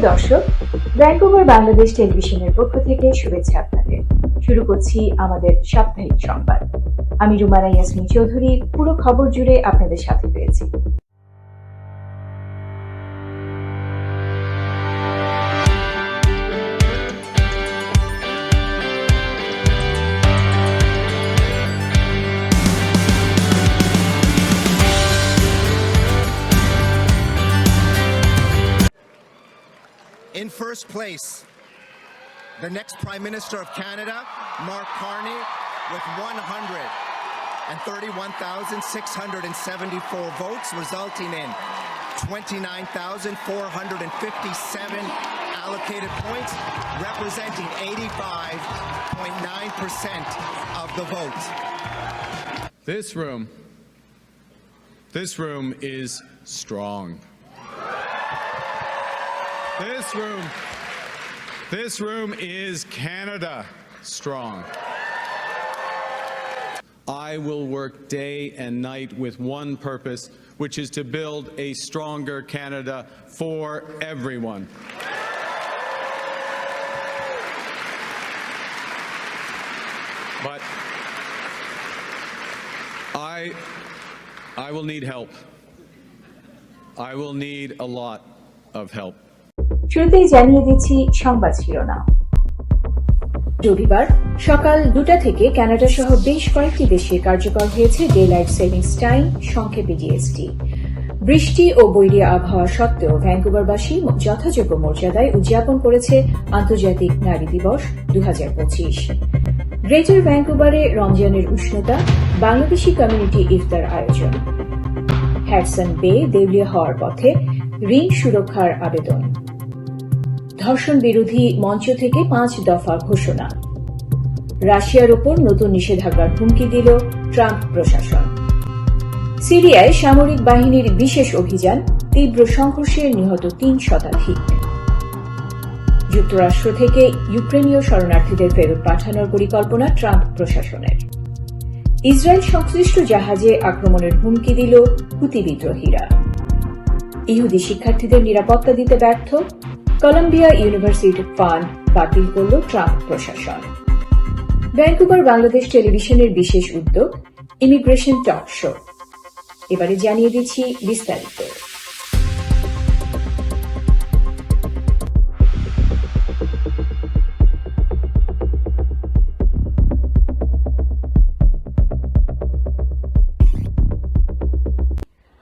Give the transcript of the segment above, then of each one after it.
দর্শক, ভ্যাঙ্কুভার বাংলাদেশ টেলিভিশনের পক্ষ থেকে শুভেচ্ছা আপনাদের। শুরু করছি আমাদের সাপ্তাহিক সংবাদ। আমি রুমানা ইয়াসমিন চৌধুরী পুরো খবর জুড়ে আপনাদের সাথে রয়েছি। In first place, the next Prime Minister of Canada, Mark Carney, with 131,674 votes, resulting in 29,457 allocated points, representing 85.9% of the vote. This room is strong. This room is Canada strong. I will work day and night with one purpose, which is to build a stronger Canada for everyone. But I will need help. I will need a lot of help. শুরুতেই জানিয়ে দিচ্ছি সংবাদ শিরোনাম। রবিবার সকাল 2টা থেকে Canada সহ বেশ কয়েকটি দেশে কার্যকর হয়েছে ডে লাইট সেভিংস টাইম, সংক্ষেপে ডিএসটি। বৃষ্টি ও বৈরী আবহাওয়া সত্ত্বেও ভ্যাঙ্কুভারবাসী যথাযোগ্য মর্যাদায় উদযাপন করেছে আন্তর্জাতিক নারী দিবস 2025। গ্রেটার ভ্যাঙ্কুভারে রমজানের উষ্ণতা, বাংলাদেশি কমিউনিটি ইফতার আয়োজন। হ্যাডসন বে দেউলিয়া হওয়ার পথে, ঋণ সুরক্ষার আবেদন। ধর্ষণ বিরোধী মঞ্চ থেকে 5 দফা ঘোষণা। রাশিয়ার ওপর নতুন নিষেধাজ্ঞার হুমকি দিল ট্রাম্প প্রশাসন। সিরিয়ায় সামরিক বাহিনীর বিশেষ অভিযান, তীব্র সংঘর্ষে নিহত 3 শতাধিক। যুক্তরাষ্ট্র থেকে ইউক্রেনীয় শরণার্থীদের ফেরত পাঠানোর পরিকল্পনা ট্রাম্প প্রশাসনের। ইসরায়েল সংশ্লিষ্ট জাহাজে আক্রমণের হুমকি দিল হুতি বিদ্রোহীরা। ইহুদি শিক্ষার্থীদের নিরাপত্তা দিতে ব্যর্থ, কলম্বিয়া ইউনিভার্সিটি ফান্ড বাতিল করল ট্রাম্প প্রশাসন। ভ্যাঙ্কুভার বাংলাদেশ টেলিভিশনের বিশেষ উদ্যোগ ইমিগ্রেশন টক শো। এবারে জানিয়ে দিচ্ছি বিস্তারিত।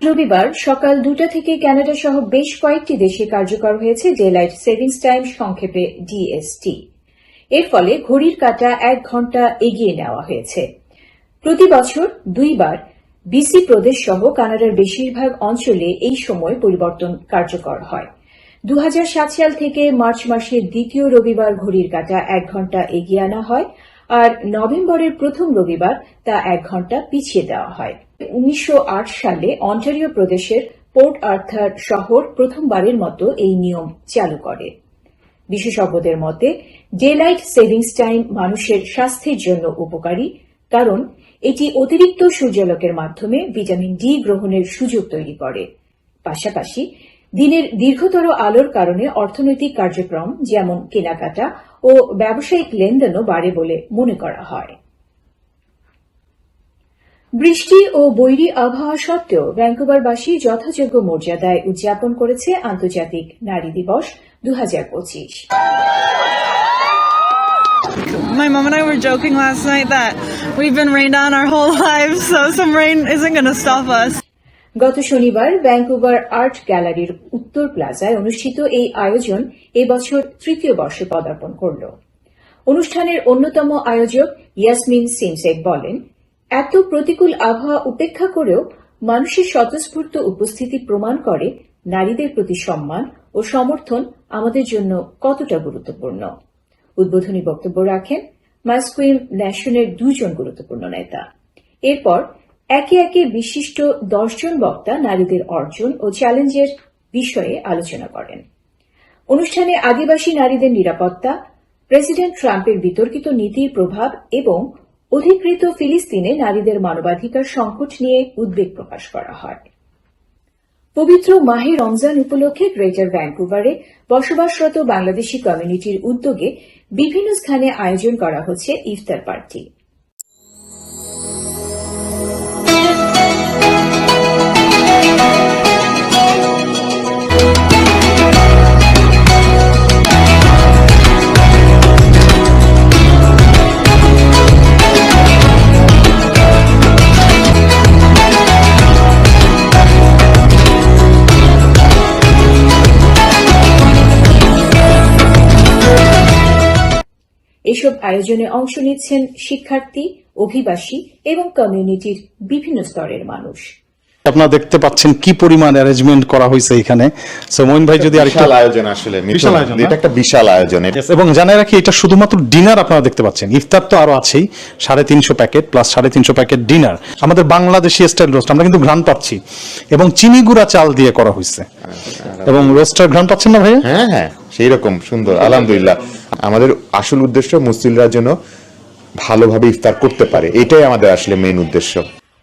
রবিবার সকাল 2টা থেকে কানাডা সহ বেশ কয়েকটি দেশে কার্যকর হয়েছে ডে লাইট সেভিংস টাইম, সংক্ষেপে ডিএসটি। এর ফলে ঘড়ির কাঁটা 1 ঘণ্টা এগিয়ে নেওয়া হয়েছে। প্রতি বছর 2 বার বিসি প্রদেশ সহ কানাডার বেশিরভাগ অঞ্চলে এই সময় পরিবর্তন কার্যকর হয়। 2007 সাল থেকে মার্চ মাসের দ্বিতীয় রবিবার ঘড়ির কাঁটা 1 ঘণ্টা এগিয়ে আনা হয়, আর নভেম্বরের প্রথম রবিবার তা 1 ঘণ্টা পিছিয়ে দেওয়া হয়। 1908 সালে অন্টারিও প্রদেশের পোর্ট আর্থার শহর প্রথমবারের মতো এই নিয়ম চালু করে। বিশেষজ্ঞদের মতে ডে লাইট সেভিংস টাইম মানুষের স্বাস্থ্যের জন্য উপকারী, কারণ এটি অতিরিক্ত সূর্যালোকের মাধ্যমে ভিটামিন ডি গ্রহণের সুযোগ তৈরি করে। পাশাপাশি দিনের দীর্ঘতর আলোর কারণে অর্থনৈতিক কার্যক্রম যেমন কেনাকাটা ও ব্যবসায়িক লেনদেনও বাড়ে বলে মনে করা হয়। বৃষ্টি ও বৈরী আবহাওয়া সত্ত্বেও ভ্যাঙ্কুভারবাসী যথাযোগ্য মর্যাদায় উদযাপন করেছে আন্তর্জাতিক নারী দিবস 2025। My mom and I were joking last night that we've been rained on our whole lives, so some rain isn't going to stop us. গত শনিবার ভ্যাঙ্কুভার আর্ট গ্যালারির উত্তর প্লাজায় অনুষ্ঠিত এই আয়োজন এবছর 3য় বর্ষে পদার্পণ করল। অনুষ্ঠানের অন্যতম আয়োজক ইয়াসমিন সিমসেক বলেন, এত প্রতিকূল আবহাওয়া উপেক্ষা করেও মানুষের স্বতঃস্ফূর্ত উপস্থিতি প্রমাণ করে নারীদের প্রতি সম্মান ও সমর্থন আমাদের জন্য কতটা গুরুত্বপূর্ণ। উদ্বোধনী বক্তব্য রাখেন মাস্কুইন ন্যাশনের 2 জন গুরুত্বপূর্ণ নেতা। এরপর একে একে বিশিষ্ট 10 জন বক্তা নারীদের অর্জন ও চ্যালেঞ্জের বিষয়ে আলোচনা করেন। অনুষ্ঠানে আদিবাসী নারীদের নিরাপত্তা, প্রেসিডেন্ট ট্রাম্পের বিতর্কিত নীতির প্রভাব এবং অধিকৃত ফিলিস্তিনে নারীদের মানবাধিকার সংকট নিয়ে উদ্বেগ প্রকাশ করা হয়। পবিত্র মাহে রমজান উপলক্ষে গ্রেটার ভ্যানকুভারে বসবাসরত বাংলাদেশি কমিউনিটির উদ্যোগে বিভিন্ন স্থানে আয়োজন করা হচ্ছে ইফতার পার্টি। এসব আয়োজনে অংশ নিচ্ছেন শিক্ষার্থী, অভিবাসী এবং কমিউনিটির বিভিন্ন স্তরের মানুষ। আপনারা দেখতে পাচ্ছেন কি পরিমাণ অ্যারেঞ্জমেন্ট করা হয়েছে এখানে। সো মঈন ভাই যদি আরেকটু বিশাল আয়োজন আসলে বিশাল আয়োজন, এটা একটা বিশাল আয়োজন। এবং জানাই রাখি এটা শুধুমাত্র ডিনার আপনারা দেখতে পাচ্ছেন, ইফতার তো আরো আছেই 350 প্যাকেট প্লাস 350 প্যাকেট ডিনার। আমাদের বাংলাদেশি স্টাইল রোস্ট আমরা কিন্তু ঘ্রাণ পাচ্ছি এবং চিনি গুঁড়া চাল দিয়ে করা হয়েছে এবং রোস্টার ঘ্রাণ পাচ্ছেন না ভাইয়া? হ্যাঁ হ্যাঁ, সেই রকম সুন্দর আলহামদুলিল্লাহ। আমাদের আসল উদ্দেশ্য মুসলিমরা যেন ভালোভাবে ইফতার করতে পারে, এটাই আমাদের আসলে মেইন উদ্দেশ্য।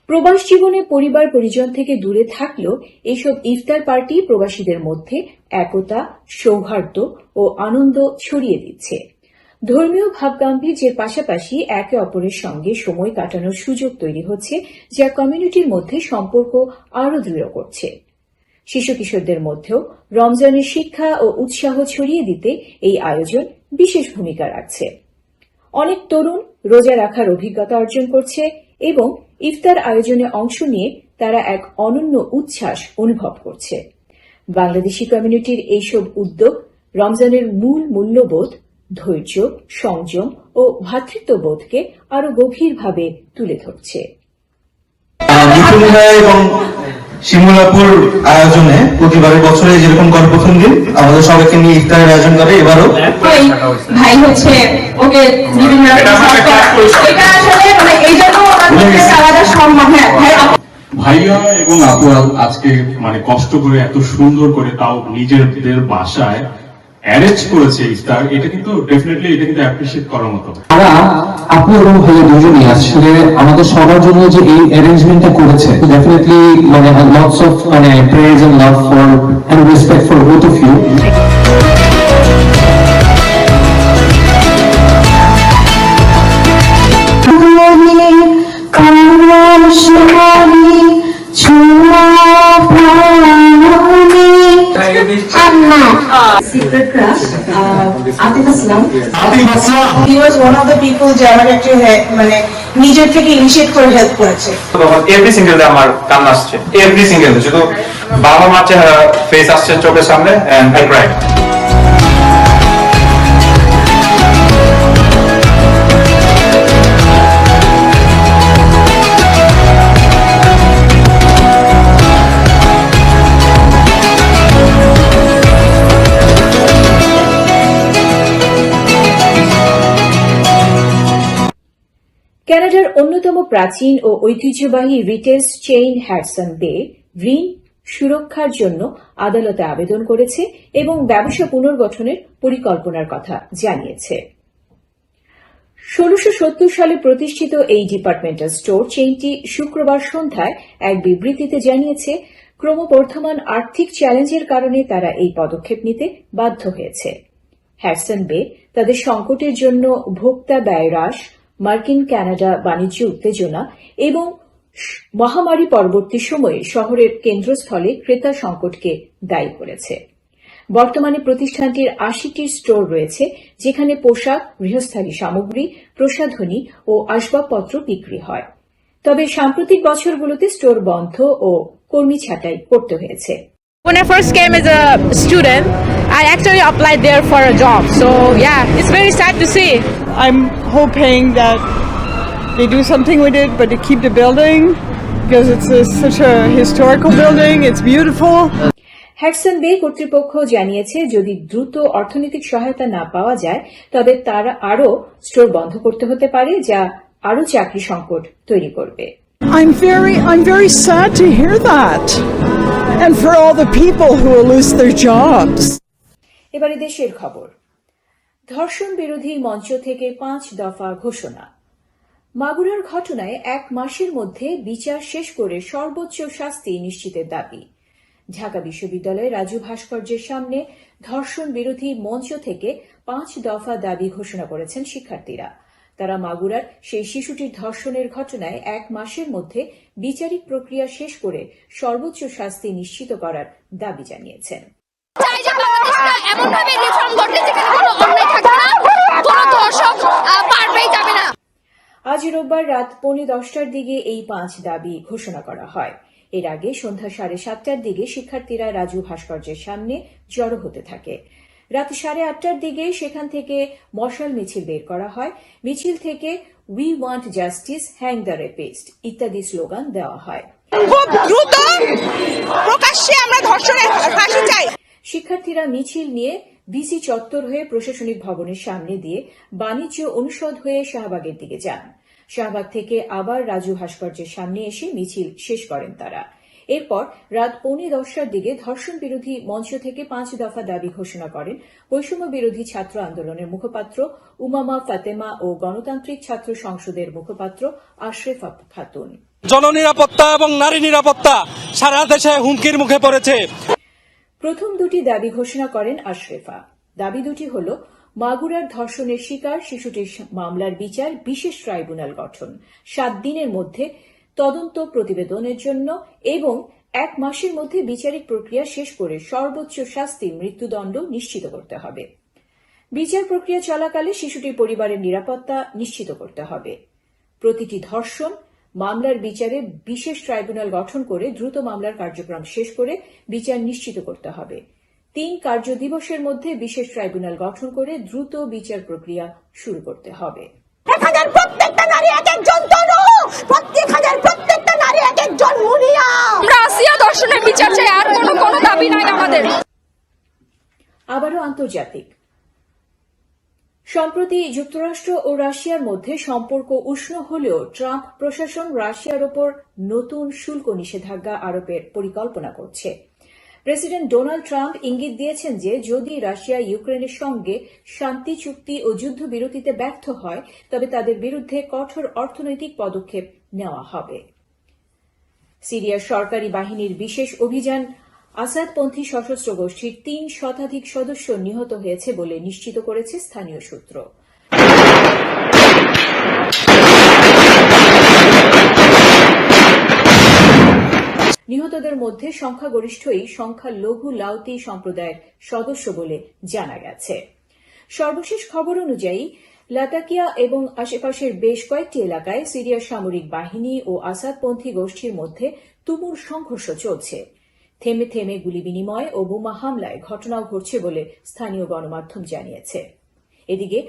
প্রবাস জীবনে পরিবার পরিজন থেকে দূরে থাকলেও এইসব ইফতার পার্টি প্রবাসীদের মধ্যে একতা, সৌহার্দ্য ও আনন্দ ছড়িয়ে দিচ্ছে। ধর্মীয় ভাবগাম্ভীর্যের পাশাপাশি একে অপরের সঙ্গে সময় কাটানোর সুযোগ তৈরি হচ্ছে, যা কমিউনিটির মধ্যে সম্পর্ক আরও দৃঢ় করছে। শিশু কিশোরদের মধ্যেও রমজানের শিক্ষা ও উৎসাহ ছড়িয়ে দিতে এই আয়োজন বিশেষ ভূমিকা রাখছে। অনেক তরুণ রোজা রাখার অভিজ্ঞতা অর্জন করছে এবং ইফতার আয়োজনে অংশ নিয়ে তারা এক অনন্য উচ্ছ্বাস অনুভব করছে। বাংলাদেশি কমিউনিটির এইসব উদ্যোগ রমজানের মূল মূল্যবোধ, ধৈর্য, সংযম ও ভ্রাতৃত্ববোধকে আরো গভীরভাবে তুলে ধরছে। এবং শিমুলাপুর আয়োজনে প্রতিবারের বছরে যেরকম করে প্রথম দিন আমাদের সবাইকে নিয়ে ইফতারের আয়োজন করে, এবারও ভাই হচ্ছে ওকে বিভিন্ন রকম এটা আসলে মানে এই জন্য আলাদা সম্মান। ভাইয়া এবং আপু আজকে মানে কষ্ট করে এত সুন্দর করে তাও নিজেদের বাসায় অ্যারেঞ্জ করেছে ইফতার, এটা কিন্তু ডেফিনেটলি এটা কিন্তু অ্যাপ্রিশিয়েট করার মতো। তারা আপু এবং ভাইয়া দুজনই আসলে আমাদের সবার জন্য যে এই অ্যারেঞ্জমেন্টটা করেছে, ডেফিনেটলি মানে লটস অফ মানে praise and love for and respect for both of you. Secret crush, Atif Aslam. He was one of the people যে আমাকে একটু মানে নিজের থেকে ইনিশিয়েট করে হেল্প করেছে। এভরি সিঙ্গেল ডে আমার কান্না আসছে, এভরি সিঙ্গেল ডে শুধু বাবা মার ফেস আসছে চোখের সামনে এন্ড আই ক্রাইড। কানাডার অন্যতম প্রাচীন ও ঐতিহ্যবাহী রিটেল চেইন হ্যাডসন বে ঋণ সুরক্ষার জন্য আদালতে আবেদন করেছে এবং ব্যবসা পুনর্গঠনের পরিকল্পনার কথা জানিয়েছে। 1670 সালে প্রতিষ্ঠিত এই ডিপার্টমেন্টাল স্টোর চেইনটি শুক্রবার সন্ধ্যায় এক বিবৃতিতে জানিয়েছে, ক্রমবর্ধমান আর্থিক চ্যালেঞ্জের কারণে তারা এই পদক্ষেপ নিতে বাধ্য হয়েছে। হ্যাডসন বে তাদের সংকটের জন্য ভোক্তা ব্যয় হ্রাস, মার্কিন কানাডা বাণিজ্য উত্তেজনা এবং মহামারী পরবর্তী সময়ে শহরের কেন্দ্রস্থলে ক্রেতা সংকটকে দায়ী করেছে। বর্তমানে প্রতিষ্ঠানটির 80টি স্টোর রয়েছে, যেখানে পোশাক, গৃহস্থালী সামগ্রী, প্রসাধনী ও আসবাবপত্র বিক্রি হয়। তবে সাম্প্রতিক বছরগুলোতে স্টোর বন্ধ ও কর্মী ছাঁটাই করতে হয়েছে। When I first came as a student, I actually applied there for a job. So yeah, it's very sad to see. I'm hoping that they do something with it, but they keep the building because it's such a historical building. It's beautiful. হ্যাডসন বে কর্তৃপক্ষ জানিয়েছে, যদি দ্রুত অর্থনৈতিক সহায়তা না পাওয়া যায় তবে তারা আরও স্টোর বন্ধ করতে হতে পারে, যা আরও চাকরি সংকট তৈরি করবে। I'm very sad to hear that. And for all the people who will lose their jobs. এবারে দেশের খবর। ধর্ষণ বিরোধী মঞ্চ থেকে 5 দফা ঘোষণা। মাগুরার ঘটনায় 1 মাসের মধ্যে বিচার শেষ করে সর্বোচ্চ শাস্তি নিশ্চিতের দাবি। ঢাকা বিশ্ববিদ্যালয়ে রাজু ভাস্কর্যের সামনে ধর্ষণ বিরোধী মঞ্চ থেকে 5 দফা দাবি ঘোষণা করেছেন শিক্ষার্থীরা। তারা মাগুরার সেই শিশুটির ধর্ষণের ঘটনায় 1 মাসের মধ্যে বিচারিক প্রক্রিয়া শেষ করে সর্বোচ্চ শাস্তি নিশ্চিত করার দাবি জানিয়েছেন। আজ রোববার রাত 10:15টার দিকে এই 5 দাবি ঘোষণা করা হয়। এর আগে সন্ধ্যা 7:30টার দিকে শিক্ষার্থীরা রাজু ভাস্কর্যের সামনে জড়ো হতে থাকে। রাত 8:30টার দিকে সেখান থেকে মশাল মিছিল বের করা হয়। মিছিল থেকে we want justice, hang the rapist ইত্যাদি স্লোগান দেওয়া হয়। খুব দ্রুত প্রকাশ্যে আমরা ধর্ষণের ফাঁসি চাই। শিক্ষার্থীরা মিছিল নিয়ে ভিসি চত্বর হয়ে প্রশাসনিক ভবনের সামনে দিয়ে বাণিজ্য অনুষদ হয়ে শাহবাগের দিকে যান। শাহবাগ থেকে আবার রাজু ভাস্কর্যের সামনে এসে মিছিল শেষ করেন তারা। এরপর রাত 10:45টার দিকে ধর্ষণ বিরোধী মঞ্চ থেকে 5 দফা দাবি ঘোষণা করেন বৈষম্য বিরোধী ছাত্র আন্দোলনের মুখপাত্র উমামা ফাতেমা ও গণতান্ত্রিক ছাত্র সংসদের মুখপাত্র আশরেফা খাতুন। জননিরাপত্তা এবং নারী নিরাপত্তা সারা দেশে হুমকির মুখে পড়েছে। প্রথম দুটি দাবি ঘোষণা করেন আশরেফা। দাবি দুটি হল মাগুরার ধর্ষণের শিকার শিশুটির মামলার বিচার বিশেষ ট্রাইব্যুনাল গঠন, 7 দিনের মধ্যে তদন্ত প্রতিবেদনের জন্য এবং 1 মাসের মধ্যে বিচারিক প্রক্রিয়া শেষ করে সর্বোচ্চ শাস্তি মৃত্যুদণ্ড নিশ্চিত করতে হবে। বিচার প্রক্রিয়া চলাকালে শিশুটির পরিবারের নিরাপত্তা নিশ্চিত করতে হবে। প্রতিটি ধর্ষণ মামলার বিচারে বিশেষ ট্রাইব্যুনাল গঠন করে দ্রুত মামলার কার্যক্রম শেষ করে বিচার নিশ্চিত করতে হবে। 3 কার্য দিবসের মধ্যে বিশেষ ট্রাইব্যুনাল গঠন করে দ্রুত বিচার প্রক্রিয়া শুরু করতে হবে। প্রত্যেকটা নারী এক একজন তনু, প্রত্যেকটা নারী এক একজন মুনিয়া। আমরা আসিয়া ধর্ষণের বিচার চাই, আর কোনো দাবি নাই আমাদের। আবারও আন্তর্জাতিক। সম্প্রতি যুক্তরাষ্ট্র ও রাশিয়ার মধ্যে সম্পর্ক উষ্ণ হলেও ট্রাম্প প্রশাসন রাশিয়ার ওপর নতুন শুল্ক নিষেধাজ্ঞা আরোপের পরিকল্পনা করছে। প্রেসিডেন্ট ডোনাল্ড ট্রাম্প ইঙ্গিত দিয়েছেন যে যদি রাশিয়া ইউক্রেনের সঙ্গে শান্তি চুক্তি ও যুদ্ধবিরতিতে ব্যর্থ হয় তবে তাদের বিরুদ্ধে কঠোর অর্থনৈতিক পদক্ষেপ নেওয়া হবে। সিরিয়ার সরকারি বাহিনীর বিশেষ অভিযান আসাদপন্থী সশস্ত্র গোষ্ঠীর 3 শতাধিক সদস্য নিহত হয়েছে বলে নিশ্চিত করেছে স্থানীয় সূত্র। নিহতদের মধ্যে সংখ্যাগরিষ্ঠই সংখ্যালঘু লাউতি সম্প্রদায়ের সদস্য বলে জানা গেছে। সর্বশেষ খবর অনুযায়ী লাতাকিয়া এবং আশেপাশের বেশ কয়েকটি এলাকায় সিরিয়ার সামরিক বাহিনী ও আসাদপন্থী গোষ্ঠীর মধ্যে তুমুল সংঘর্ষ চলছে। থেমে থেমে গুলি বিনিময় ও বোমা হামলায় ঘটনাও ঘটছে বলে স্থানীয় গণমাধ্যম জানিয়েছে। এদিকে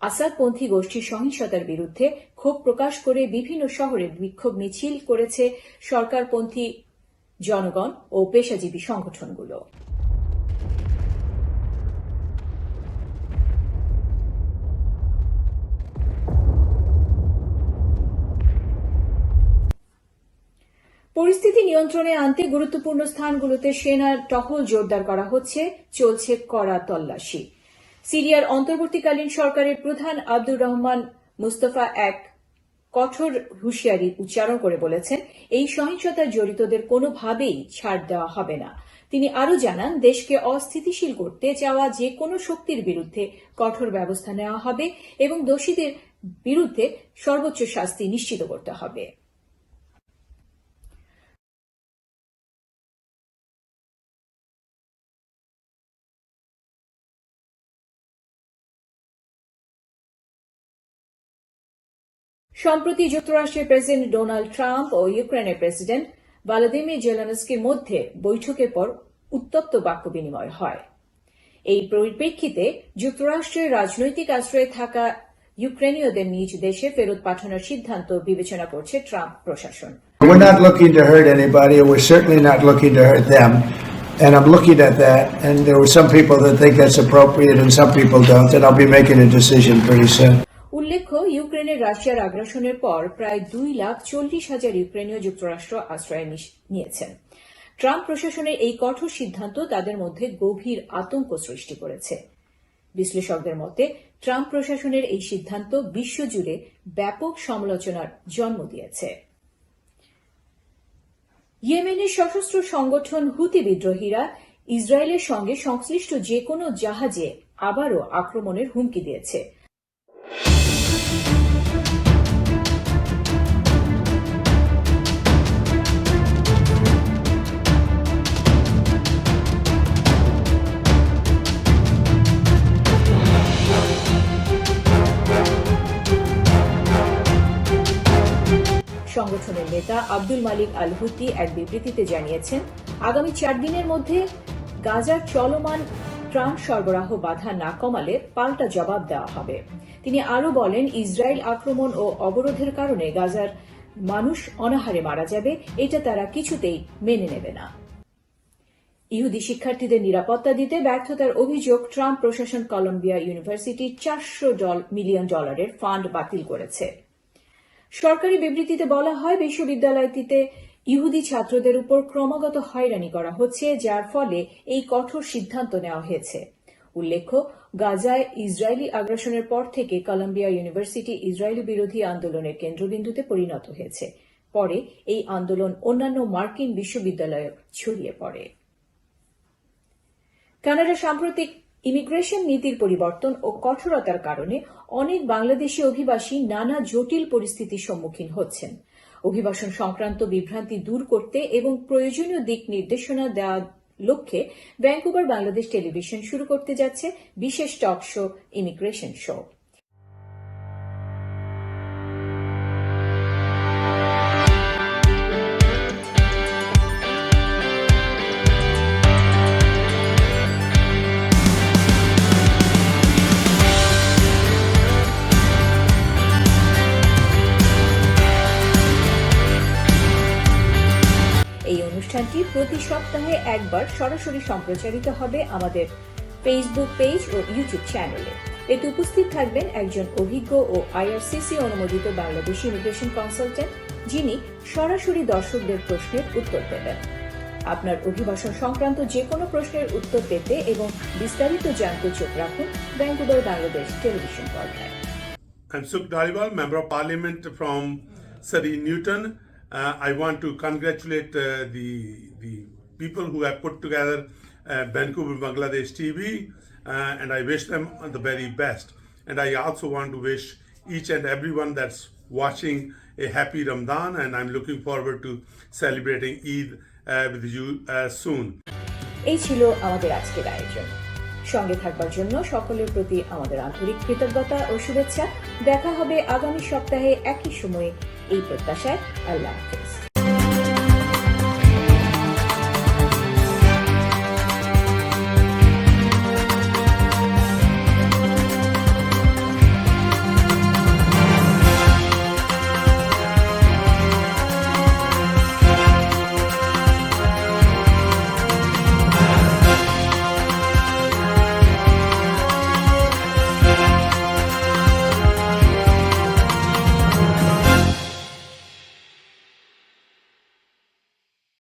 আসাদপন্থী গোষ্ঠীর সহিংসতার বিরুদ্ধে ক্ষোভ প্রকাশ করে বিভিন্ন শহরে বিক্ষোভ মিছিল করেছে সরকারপন্থী জনগণ ও পেশাজীবী সংগঠনগুলো। পরিস্থিতি নিয়ন্ত্রণে আনতে গুরুত্বপূর্ণ স্থানগুলোতে সেনার টহল জোরদার করা হচ্ছে, চলছে কড়া তল্লাশি। সিরিয়ার অন্তর্বর্তীকালীন সরকারের প্রধান আব্দুর রহমান মুস্তফা এক কঠোর হুঁশিয়ারি উচ্চারণ করে বলেছেন এই সহিংসতায় জড়িতদের কোনোভাবেই ছাড় দেওয়া হবে না। তিনি আরও জানান দেশকে অস্থিতিশীল করতে চাওয়া যে কোনো শক্তির বিরুদ্ধে কঠোর ব্যবস্থা নেওয়া হবে এবং দোষীদের বিরুদ্ধে সর্বোচ্চ শাস্তি নিশ্চিত করতে হবে। সম্প্রতি যুক্তরাষ্ট্রের প্রেসিডেন্ট ডোনাল্ড ট্রাম্প ও ইউক্রেনের প্রেসিডেন্ট ভলোদিমির জেলেনস্কির মধ্যে বৈঠকের পর উত্তপ্ত বাক্য বিনিময় হয়। এই পরিপ্রেক্ষিতে যুক্তরাষ্ট্রের রাজনৈতিক আশ্রয়ে থাকা ইউক্রেনীয়দের নিজ দেশে ফেরত পাঠানোর সিদ্ধান্ত বিবেচনা করছে ট্রাম্প প্রশাসন। We're not looking to hurt anybody, and we're certainly not looking to hurt them. And I'm looking at that, and there were some people that think that's appropriate and some people don't, and I'll be making a decision pretty soon. উল্লেখ্য ইউক্রেনের রাশিয়ার আগ্রাসনের পর প্রায় 2,40,000 ইউক্রেনীয় যুক্তরাষ্ট্র আশ্রয় নিয়েছেন। ট্রাম্প প্রশাসনের এই কঠোর সিদ্ধান্ত তাদের মধ্যে গভীর আতঙ্ক সৃষ্টি করেছে। বিশ্লেষকদের মতে ট্রাম্প প্রশাসনের এই সিদ্ধান্ত বিশ্বজুড়ে ব্যাপক সমালোচনার জন্ম দিয়েছে। ইয়েমেনের সশস্ত্র সংগঠন হুতি বিদ্রোহীরা ইসরায়েলের সঙ্গে সংশ্লিষ্ট যে কোনো জাহাজে আবারও আক্রমণের হুমকি দিয়েছে। সংগঠনের নেতা আব্দুল মালিক আল হুতি এক বিবৃতিতে জানিয়েছেন, আগামী 4 দিনের মধ্যে গাজার চলমান ত্রাণ সরবরাহ বাধা না কমালে পাল্টা জবাব দেওয়া হবে। তিনি আরও বলেন, ইসরায়েল আক্রমণ ও অবরোধের কারণে গাজার মানুষ অনাহারে মারা যাবে, এটা তারা কিছুতেই মেনে নেবে না। ইহুদি শিক্ষার্থীদের নিরাপত্তা দিতে ব্যর্থতার অভিযোগ ট্রাম্প প্রশাসন কলম্বিয়া ইউনিভার্সিটির $400 মিলিয়ন ফান্ড বাতিল করেছে। সরকারি বিবৃতিতে বলা হয়, বিশ্ববিদ্যালয়টিতে ইহুদি ছাত্রদের উপর ক্রমাগত হয়রানি করা হচ্ছে, যার ফলে এই কঠোর সিদ্ধান্ত নেওয়া হয়েছে। উল্লেখ্য, গাজায় ইসরায়েলি আগ্রাসনের পর থেকে কলম্বিয়া ইউনিভার্সিটি ইসরায়েলি বিরোধী আন্দোলনের কেন্দ্রবিন্দুতে পরিণত হয়েছে। পরে এই আন্দোলন অন্যান্য মার্কিন বিশ্ববিদ্যালয়ে ছড়িয়ে পড়ে। কানাডা সাম্প্রতিক ইমিগ্রেশন নীতির পরিবর্তন ও কঠোরতার কারণে অনেক বাংলাদেশি অভিবাসী নানা জটিল পরিস্থিতির সম্মুখীন হচ্ছেন। অভিবাসন সংক্রান্ত বিভ্রান্তি দূর করতে এবং প্রয়োজনীয় দিক নির্দেশনা দেওয়ার লক্ষ্যে ভ্যাঙ্কুভার বাংলাদেশ টেলিভিশন শুরু করতে যাচ্ছে বিশেষ টক শো ইমিগ্রেশন শো। এই অনুষ্ঠানটি প্রতি সপ্তাহে একবার সরাসরি সম্প্রচারিত হবে আমাদের ফেসবুক পেজ ও ইউটিউব চ্যানেলে। এতে উপস্থিত থাকবেন একজন অভিজ্ঞ ও আইআরসিসি অনুমোদিত বাংলাদেশি ইমিগ্রেশন কনসালটেন্ট, যিনি সরাসরি দর্শকদের প্রশ্নের উত্তর দেবেন। আপনার অভিবাসন সংক্রান্ত যে কোনো প্রশ্নের উত্তর পেতে এবং বিস্তারিত জানতে চোখ রাখুন ভ্যাঙ্কুভার বাংলাদেশ টেলিভিশন পর্দায়। I'm Sukh Dhaliwal, Member of Parliament from Surrey Newton. I want to congratulate the people who have put together Vancouver Bangladesh TV, and I wish them the very best. And I also want to wish each and everyone that's watching a happy Ramadan, and I'm looking forward to celebrating Eid with you soon. এই ছিল আমাদের আজকের আয়োজন। সঙ্গে থাকবার জন্য সকলের প্রতি আমাদের আন্তরিক কৃতজ্ঞতা ও শুভেচ্ছা। দেখা হবে আগামী সপ্তাহে একই সময়ে এই প্রত্যাশায়। আল্লাহ হাফেজ।